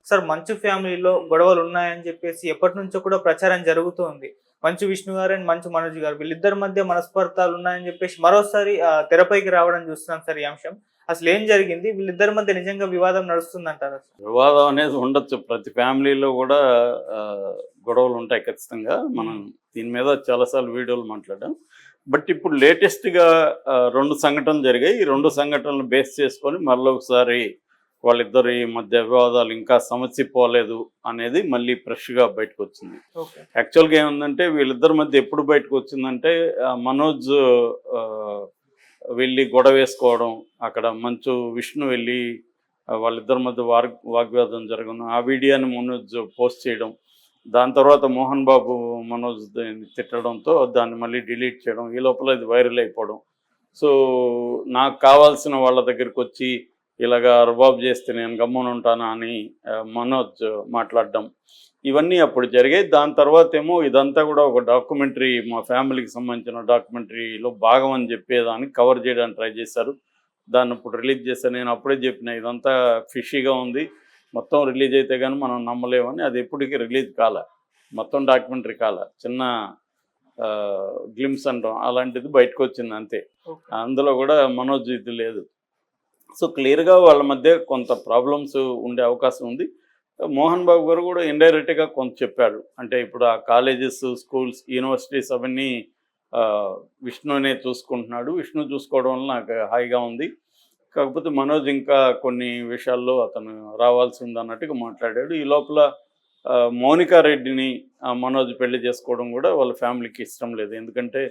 Sir మంచు ఫ్యామిలీలో గొడవలు ఉన్నాయని చెప్పేసి ఎప్పటినుంచో కూడా ప్రచారం జరుగుతోంది. మంచు విష్ణు గారు అండ్ మంచు మనోజ్ గారు వీళ్ళిద్దరి మధ్య మనస్పర్ధాలు ఉన్నాయని చెప్పేసి మరోసారి తెరపైకి రావడం చూస్తున్నాం సార్ ఈ అంశం. అసలేం జరిగింది? వీళ్ళిద్దరి మధ్య నిజంగా వివాదం నడుస్తుందంటారా సార్? వివాదం అనేది ఉండొచ్చు. ప్రతి ఫ్యామిలీలో కూడా గొడవలు ఉంటాయి ఖచ్చితంగా. మనం దీని మీద చాలా సార్లు వీడియోలు మాట్లాడాం. బట్ ఇప్పుడు లేటెస్ట్‌గా 2 సంఘటనలు జరిగాయి. ఈ 2 సంఘటనలు బేస్ చేసుకొని మళ్ళొకసారి వాళ్ళిద్దరి మధ్య వివాదాలు ఇంకా సమసిపోలేదు అనేది మళ్ళీ ఫ్రెష్‌గా బయటకొచ్చింది. ఓకే. యాక్చువల్‌గా ఏముందంటే వీళ్ళిద్దరి మధ్య ఎప్పుడు బయటకొచ్చిందంటే మనోజ్ వెళ్ళి గొడవేసుకోవడం, అక్కడ మంచు విష్ణు వెళ్ళి వాళ్ళిద్దరి మధ్య వాగ్వాదం జరగడం, ఆ వీడియోని మనోజ్ పోస్ట్ చేయడం, దాని తర్వాత మోహన్ బాబు మనోజ్ తిట్టడంతో దాన్ని మళ్ళీ డిలీట్ చేయడం, ఈ లోపల ఇది వైరల్ అయిపోవడం. సో నాకు కావాల్సిన వాళ్ళ దగ్గరికి వచ్చి ఇలాగా రుబాబ్ చేస్తే నేను గమ్మున ఉంటానా అని మనోజ్ మాట్లాడడం, ఇవన్నీ అప్పుడు జరిగాయి. దాని తర్వాత ఏమో ఇదంతా కూడా ఒక డాక్యుమెంటరీ, మా ఫ్యామిలీకి సంబంధించిన డాక్యుమెంటరీలో భాగం అని చెప్పేదాన్ని కవర్ చేయడానికి ట్రై చేశారు. దాన్ని ఇప్పుడు రిలీజ్ చేశాను. నేను అప్పుడే చెప్పిన ఇదంతా ఫిషీగా ఉంది, మొత్తం రిలీజ్ అయితే కానీ మనం నమ్మలేమని. అది ఎప్పటికీ రిలీజ్ కాలే, మొత్తం డాక్యుమెంటరీ కాలే, చిన్న గ్లిమ్స్ అంటాం అలాంటిది బయటకు వచ్చింది అంతే. అందులో కూడా మనోజ్ ఇది లేదు. సో క్లియర్గా వాళ్ళ మధ్య కొంత ప్రాబ్లమ్స్ ఉండే అవకాశం ఉంది. మోహన్ బాబు గారు కూడా ఇండైరెక్ట్గా కొంత చెప్పాడు. అంటే ఇప్పుడు ఆ కాలేజెస్, స్కూల్స్, యూనివర్సిటీస్ అవన్నీ విష్ణునే చూసుకుంటున్నాడు. విష్ణు చూసుకోవడం వల్ల నాకు హాయిగా ఉంది. కాకపోతే మనోజ్ ఇంకా కొన్ని విషయాల్లో అతను రావాల్సి ఉంది అన్నట్టుగా మాట్లాడాడు. ఈ లోపల మౌనికా రెడ్డిని మనోజ్ పెళ్లి చేసుకోవడం కూడా వాళ్ళ ఫ్యామిలీకి ఇష్టం లేదు. ఎందుకంటే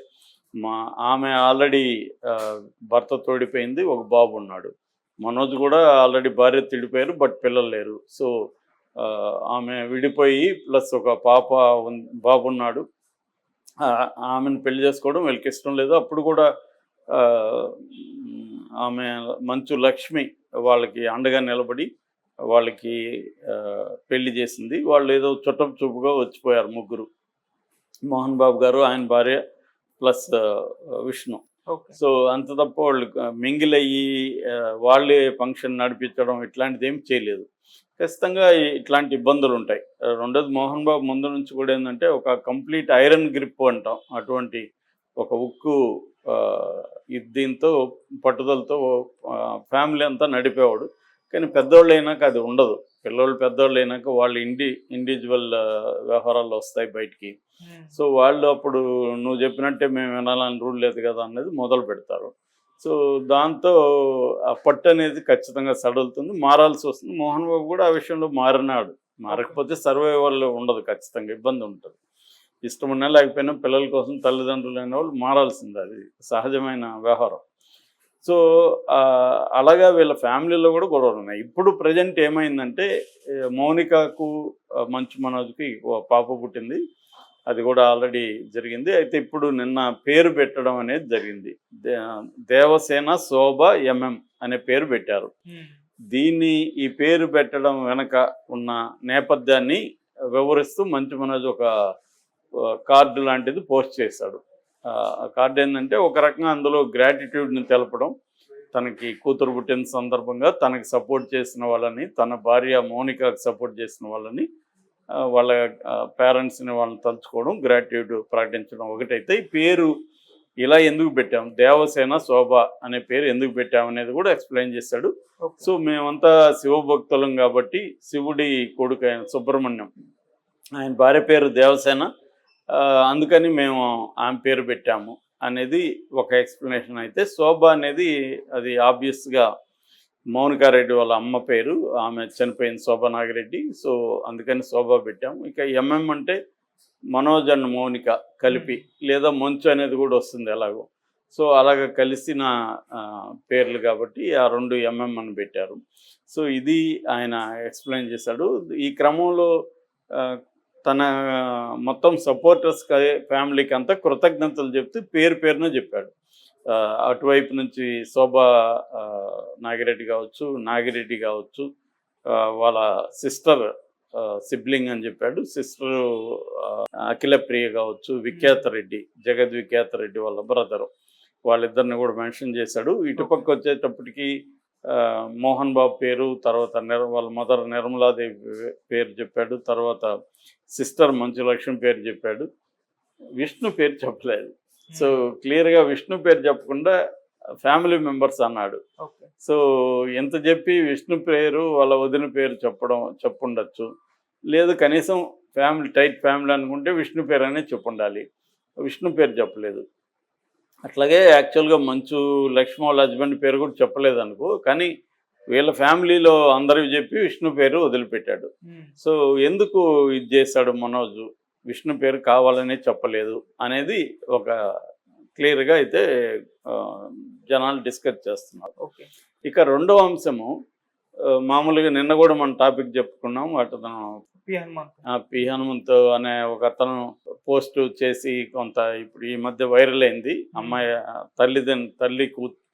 ఆమె ఆల్రెడీ భర్త తోడిపోయింది, ఒక బాబు ఉన్నాడు. మనోజ్ కూడా ఆల్రెడీ భార్య తిడిపోయారు, బట్ పిల్లలు లేరు. సో ఆమె విడిపోయి ప్లస్ ఒక బాబు ఉన్నాడు. ఆమెను పెళ్లి చేసుకోవడం వీళ్ళకి ఇష్టం లేదు. అప్పుడు కూడా ఆమె మంచు లక్ష్మి వాళ్ళకి అండగా నిలబడి వాళ్ళకి పెళ్లి చేసింది. వాళ్ళు ఏదో చుట్టపు చూపుగా వచ్చిపోయారు ముగ్గురు, మోహన్ బాబు గారు, ఆయన భార్య ప్లస్ విష్ణు. సో అంత తప్ప వాళ్ళు మింగిల్ అయ్యి వాళ్ళే ఫంక్షన్ నడిపించడం ఇట్లాంటిది ఏం చేయలేదు. ఖచ్చితంగా ఇట్లాంటి ఇబ్బందులు ఉంటాయి. రెండోది మోహన్ బాబు ముందు నుంచి కూడా ఏంటంటే ఒక కంప్లీట్ ఐరన్ గ్రిప్ అంటాం, అటువంటి ఒక ఉక్కు దీంతో పట్టుదలతో ఫ్యామిలీ అంతా నడిపేవాడు. కానీ పెద్దోళ్ళు అయినాక అది ఉండదు. పిల్లలు పెద్దోళ్ళు అయినాక వాళ్ళు ఇండివిజువల్ వ్యవహారాలు వస్తాయి బయటికి. సో వాళ్ళు అప్పుడు నువ్వు చెప్పినట్టే మేము వినాలని రూల్ లేదు కదా అనేది మొదలు పెడతారు. సో దాంతో ఆ పట్టు అనేది ఖచ్చితంగా సడలుతుంది, మారాల్సి వస్తుంది. మోహన్ బాబు కూడా ఆ విషయంలో మారినాడు. మారకపోతే సర్వైవల్ ఉండదు, ఖచ్చితంగా ఇబ్బంది ఉంటుంది. ఇష్టం ఉన్నా లేకపోయినా పిల్లల కోసం తల్లిదండ్రులు అయిన వాళ్ళు మారాల్సింది, అది సహజమైన వ్యవహారం. సో అలాగా వీళ్ళ ఫ్యామిలీలో కూడా గొడవలు ఉన్నాయి. ఇప్పుడు ప్రజెంట్ ఏమైందంటే మౌనికకు మంచు మనోజ్కి పాప పుట్టింది, అది కూడా ఆల్రెడీ జరిగింది. అయితే ఇప్పుడు నిన్న పేరు పెట్టడం అనేది జరిగింది. దేవసేన శోభ ఎంఎం అనే పేరు పెట్టారు. ఈ పేరు పెట్టడం వెనక ఉన్న నేపథ్యాన్ని వివరిస్తూ మంచు మనోజ్ ఒక కార్డు లాంటిది పోస్ట్ చేశాడు. ఆ కార్డు ఏంటంటే ఒక రకంగా అందులో గ్రాటిట్యూడ్ని తెలపడం, తనకి కూతురు పుట్టిన సందర్భంగా తనకి సపోర్ట్ చేసిన వాళ్ళని, తన భార్య మౌనికకు సపోర్ట్ చేసిన వాళ్ళని, వాళ్ళ పేరెంట్స్ని వాళ్ళని తలుచుకోవడం, గ్రాటిట్యూడ్ ప్రకటించడం ఒకటైతే, ఈ పేరు ఇలా ఎందుకు పెట్టాం, దేవసేన శోభ అనే పేరు ఎందుకు పెట్టామనేది కూడా ఎక్స్ప్లెయిన్ చేశాడు. సో మేమంతా శివభక్తులం కాబట్టి శివుడి కొడుకు అయిన సుబ్రహ్మణ్యం, ఆయన భార్య పేరు దేవసేన, అందుకని మేము ఆమె పేరు పెట్టాము అనేది ఒక ఎక్స్ప్లెనేషన్. అయితే శోభ అనేది అది ఆబ్వియస్గా మౌనికారెడ్డి వాళ్ళ అమ్మ పేరు, ఆమె చనిపోయింది శోభా నాగిరెడ్డి. సో అందుకని శోభ పెట్టాము. ఇక ఎంఎం అంటే మనోజ్ అండ్ మౌనిక కలిపి, లేదా మంచు అనేది కూడా వస్తుంది ఎలాగో. సో అలాగ కలిసిన పేర్లు కాబట్టి ఆ 2 ఎంఎం అని పెట్టారు. సో ఇది ఆయన ఎక్స్ప్లెయిన్ చేశాడు. ఈ క్రమంలో తన మొత్తం సపోర్టర్స్ ఫ్యామిలీకి అంతా కృతజ్ఞతలు చెప్తూ పేరున చెప్పాడు. అటువైపు నుంచి శోభా నాగిరెడ్డి కావచ్చు, నాగిరెడ్డి కావచ్చు, వాళ్ళ సిస్టర్ సిబ్లింగ్ అని చెప్పాడు, సిస్టర్ అఖిలప్రియ కావచ్చు, విఖ్యాత రెడ్డి, జగద్విఖ్యాత రెడ్డి వాళ్ళ బ్రదరు, వాళ్ళిద్దరిని కూడా మెన్షన్ చేశాడు. ఇటుపక్క వచ్చేటప్పటికి మోహన్ బాబు పేరు, తర్వాత వాళ్ళ మదర్ నిర్మలాదేవి పేరు చెప్పాడు, తర్వాత సిస్టర్ మంచు లక్ష్మి పేరు చెప్పాడు, విష్ణు పేరు చెప్పలేదు. సో క్లియర్గా విష్ణు పేరు చెప్పకుండా ఫ్యామిలీ మెంబర్స్ అన్నాడు. ఓకే. సో ఎంత చెప్పి విష్ణు పేరు వాళ్ళ వదిన పేరు చెప్పుండొచ్చు, లేదు కనీసం ఫ్యామిలీ టైట్ ఫ్యామిలీ అనుకుంటే విష్ణు పేరు అనేది చెప్పుండాలి. విష్ణు పేరు చెప్పలేదు. అట్లాగే యాక్చువల్గా మంచు లక్ష్మి వాళ్ళ హస్బెండ్ పేరు కూడా చెప్పలేదు అనుకో, కానీ వీళ్ళ ఫ్యామిలీలో అందరివి చెప్పి విష్ణు పేరు వదిలిపెట్టాడు. సో ఎందుకు ఇది చేశాడు మనోజు, విష్ణు పేరు కావాలనే చెప్పలేదు అనేది ఒక క్లియర్గా అయితే జనాలు డిస్కస్ చేస్తున్నారు. ఓకే. ఇక రెండవ అంశము, మామూలుగా నిన్న కూడా మనం టాపిక్ చెప్పుకున్నాం, అతను పి హనుమంత్ అనే ఒక అతను పోస్ట్ చేసి కొంత ఇప్పుడు ఈ మధ్య వైరల్ అయింది. అమ్మాయి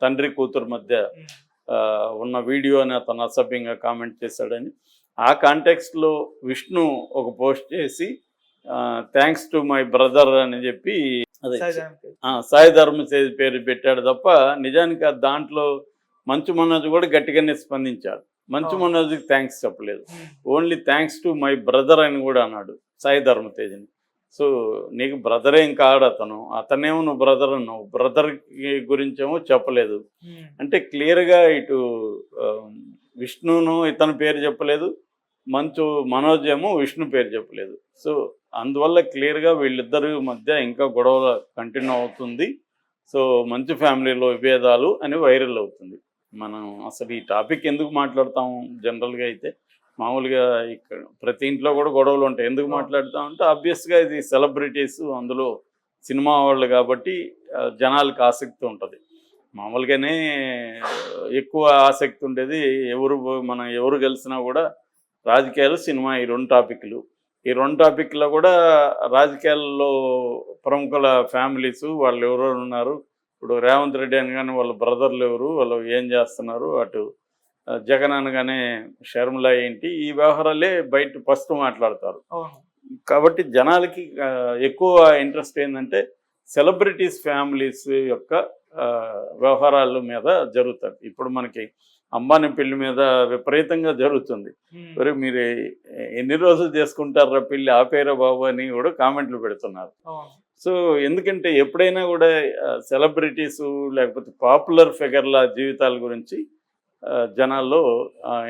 తండ్రి కూతురు మధ్య ఉన్న వీడియో అని అతను అసభ్యంగా కామెంట్ చేశాడని, ఆ కాంటెక్స్ట్లో విష్ణు ఒక పోస్ట్ చేసి థ్యాంక్స్ టు మై బ్రదర్ అని చెప్పి అదే సాయి ధర్మ పేరు పెట్టాడు తప్ప, నిజానికి దాంట్లో మంచు మనోజ్ కూడా గట్టిగానే స్పందించాడు. మంచు మనోజ్కి థ్యాంక్స్ చెప్పలేదు, only thanks to my brother అని కూడా అన్నాడు సాయి ధర్మ తేజ్ని. సో నీకు బ్రదర్ ఏం కాడు అతనేమో నువ్వు బ్రదర్ అన్నావు, బ్రదర్ గురించేమో చెప్పలేదు. అంటే క్లియర్గా ఇటు విష్ణును ఇతని పేరు చెప్పలేదు, మంచు మనోజ్ ఏమో విష్ణు పేరు చెప్పలేదు. సో అందువల్ల క్లియర్గా వీళ్ళిద్దరి మధ్య ఇంకా గొడవ కంటిన్యూ అవుతుంది. సో మంచు ఫ్యామిలీలో విభేదాలు అని వైరల్ అవుతుంది. మనం అసలు ఈ టాపిక్ ఎందుకు మాట్లాడతాము, జనరల్గా అయితే మామూలుగా ఇక్కడ ప్రతి ఇంట్లో కూడా గొడవలు ఉంటాయి. ఎందుకు మాట్లాడతామంటే ఆబ్వియస్గా ఇది సెలబ్రిటీస్, అందులో సినిమా వాళ్ళు కాబట్టి జనాలకు ఆసక్తి ఉంటుంది. మామూలుగానే ఎక్కువ ఆసక్తి ఉండేది మనం ఎవరు గెలిచినా కూడా రాజకీయాలు, సినిమా, ఈ రెండు టాపిక్లు. ఈ రెండు టాపిక్లో కూడా రాజకీయాల్లో ప్రముఖుల ఫ్యామిలీస్ వాళ్ళు ఎవరెవరు ఉన్నారు, ఇప్పుడు రేవంత్ రెడ్డి అనగానే వాళ్ళ బ్రదర్లు ఎవరు, వాళ్ళు ఏం చేస్తున్నారు, అటు జగన్ అనగానే షర్మిల ఏంటి, ఈ వ్యవహారాలే బయట ఫస్ట్ మాట్లాడతారు. కాబట్టి జనాలకి ఎక్కువ ఇంట్రెస్ట్ ఏంటంటే సెలబ్రిటీస్ ఫ్యామిలీస్ యొక్క వ్యవహారాల మీద జరుగుతుంది. ఇప్పుడు మనకి అంబానీ పెళ్లి మీద విపరీతంగా జరుగుతుంది. మరి మీరు ఎన్ని రోజులు చేసుకుంటారా పెళ్లి, ఆపేరా బాబు అని కూడా కామెంట్లు పెడుతున్నారు. సో ఎందుకంటే ఎప్పుడైనా కూడా సెలబ్రిటీసు లేకపోతే పాపులర్ ఫిగర్ల జీవితాల గురించి జనాల్లో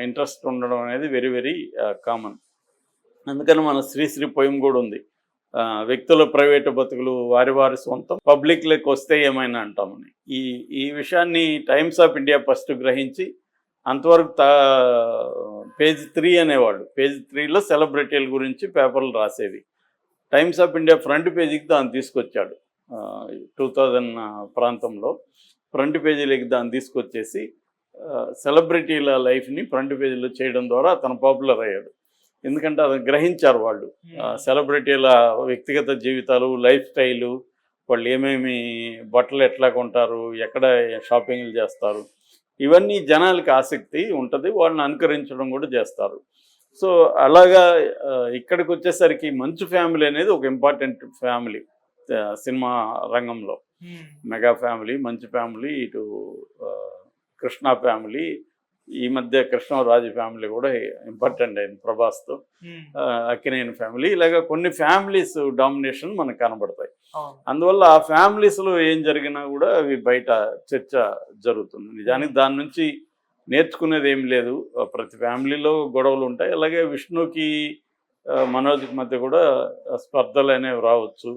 ఇంట్రెస్ట్ ఉండడం అనేది వెరీ వెరీ కామన్. అందుకని మన శ్రీశ్రీ పోయం కూడా ఉంది, వ్యక్తుల ప్రైవేటు బతుకులు వారి సొంతం, పబ్లిక్లోకి వస్తే ఏమైనా అంటామని. ఈ విషయాన్ని టైమ్స్ ఆఫ్ ఇండియా ఫస్ట్ గ్రహించి అంతవరకు పేజ్ 3 అనేవాళ్ళు. పేజ్ 3లో సెలబ్రిటీల గురించి పేపర్లు రాసేవి. టైమ్స్ ఆఫ్ ఇండియా ఫ్రంట్ పేజీకి దాన్ని తీసుకొచ్చాడు 2000 ప్రాంతంలో. ఫ్రంట్ పేజీలకి దాన్ని తీసుకొచ్చేసి సెలబ్రిటీల లైఫ్ని ఫ్రంట్ పేజీలో చేయడం ద్వారా అతను పాపులర్ అయ్యాడు. ఎందుకంటే అది గ్రహించారు వాళ్ళు, సెలబ్రిటీల వ్యక్తిగత జీవితాలు, లైఫ్ స్టైలు, వాళ్ళు ఏమేమి బట్టలు ఎట్లా కొంటారు, ఎక్కడ షాపింగ్లు చేస్తారు, ఇవన్నీ జనాలకి ఆసక్తి ఉంటుంది, వాళ్ళని అనుకరించడం కూడా చేస్తారు. సో అలాగా ఇక్కడికి వచ్చేసరికి మంచు ఫ్యామిలీ అనేది ఒక ఇంపార్టెంట్ ఫ్యామిలీ సినిమా రంగంలో. మెగా ఫ్యామిలీ, మంచు ఫ్యామిలీ, ఇటు కృష్ణ ఫ్యామిలీ, ఈ మధ్య కృష్ణరాజు ఫ్యామిలీ కూడా ఇంపార్టెంట్ అయింది ప్రభాస్తో, అక్కినేని ఫ్యామిలీ, ఇలాగ కొన్ని ఫ్యామిలీస్ డామినేషన్ మనకు కనబడతాయి. అందువల్ల ఆ ఫ్యామిలీస్లో ఏం జరిగినా కూడా అవి బయట చర్చ జరుగుతుంది. నిజానికి దాని నుంచి నేర్చుకునేది ఏం లేదు, ప్రతి ఫ్యామిలీలో గొడవలు ఉంటాయి. అలాగే విష్ణుకి మనోజ్కి మధ్య కూడా స్పర్ధలు అనేవి రావచ్చు,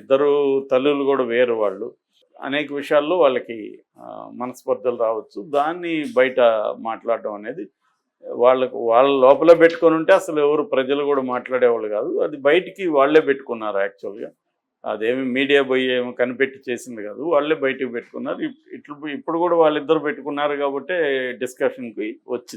ఇద్దరు తల్లులు కూడా వేరు, వాళ్ళు అనేక విషయాల్లో వాళ్ళకి మనస్పర్ధలు రావచ్చు. దాన్ని బయట మాట్లాడడం అనేది వాళ్ళ లోపల పెట్టుకొని ఉంటే అసలు ఎవరు ప్రజలు కూడా మాట్లాడేవాళ్ళు కాదు, అది బయటికి వాళ్ళే పెట్టుకున్నారు. యాక్చువల్గా అదేమి మీడియా పోయి ఏమో కనిపెట్టి చేసింది కాదు, వాళ్ళే బయటకు పెట్టుకున్నారు. ఇప్పుడు కూడా వాళ్ళిద్దరు పెట్టుకున్నారు కాబట్టి డిస్కషన్కి వచ్చింది.